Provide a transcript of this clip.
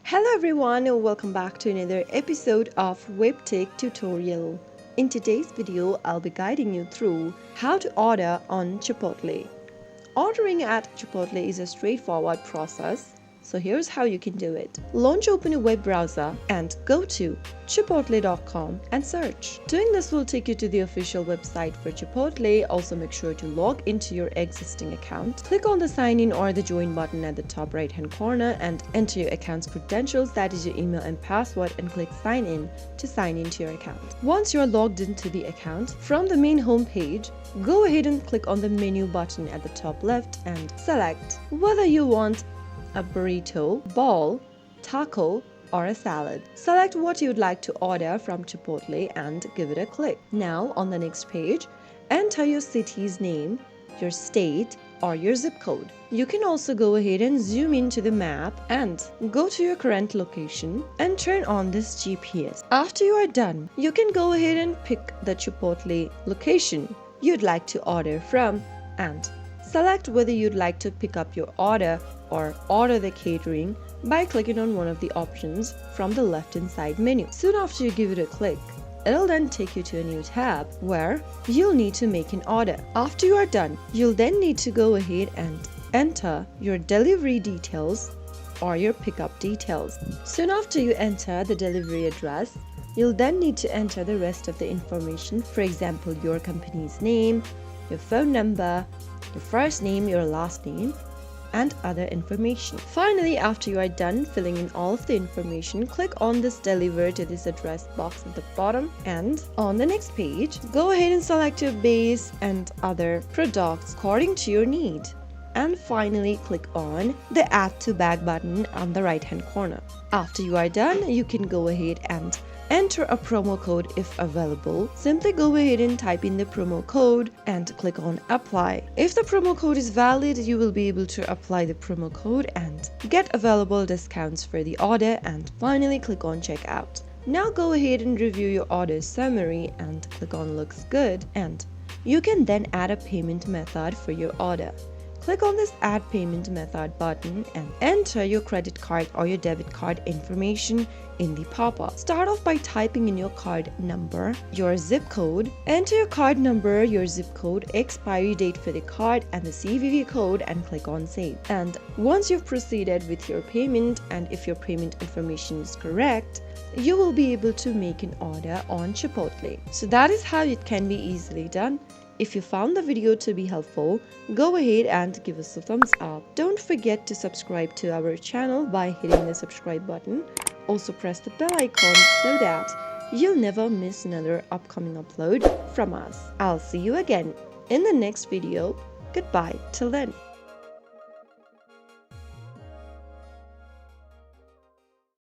Hello everyone and welcome back to another episode of Webtech Tutorial. In today's video, I'll be guiding you through how to order on Chipotle. Ordering at Chipotle is a straightforward process, so here's how you can do it. Launch open a web browser and go to chipotle.com and search. Doing this will take you to the official website for Chipotle. Also make sure to log into your existing account. Click on the sign in or the join button at the top right hand corner and enter your account's credentials, that is your email and password, and click sign in to sign into your account. Once you're logged into the account, from the main home page, go ahead and click on the menu button at the top left and select whether you want a burrito, ball, taco, or a salad. Select what you would like to order from Chipotle and give it a click. Now on the next page, enter your city's name, your state, or your zip code. You can also go ahead and zoom into the map and go to your current location and turn on this GPS. After you are done, you can go ahead and pick the Chipotle location you'd like to order from and select whether you'd like to pick up your order or order the catering by clicking on one of the options from the left-hand side menu. Soon after you give it a click, it'll then take you to a new tab where you'll need to make an order. After you are done, you'll then need to go ahead and enter your delivery details or your pickup details. Soon after you enter the delivery address, you'll then need to enter the rest of the information, for example, your company's name, your phone number, your first name, your last name, and other information. Finally, after you are done filling in all of the information, click on this deliver to this address box at the bottom, and on the next page, go ahead and select your base and other products according to your need. And finally, click on the add to bag button on the right hand corner. After you are done, you can go ahead and enter a promo code if available. Simply go ahead and type in the promo code and click on apply. If the promo code is valid, you will be able to apply the promo code and get available discounts for the order, and finally click on checkout. Now go ahead and review your order summary and click on looks good, and you can then add a payment method for your order. Click on this add payment method button and enter your credit card or your debit card information in the pop-up. Start off by typing in your card number, your zip code. Enter your card number, your zip code, expiry date for the card, and the CVV code, and click on save. And once you've proceeded with your payment, and if your payment information is correct, you will be able to make an order on Chipotle. So that is how it can be easily done. If you found the video to be helpful, go ahead and give us a thumbs up. Don't forget to subscribe to our channel by hitting the subscribe button. Also press the bell icon so that you'll never miss another upcoming upload from us. I'll see you again in the next video. Goodbye till then.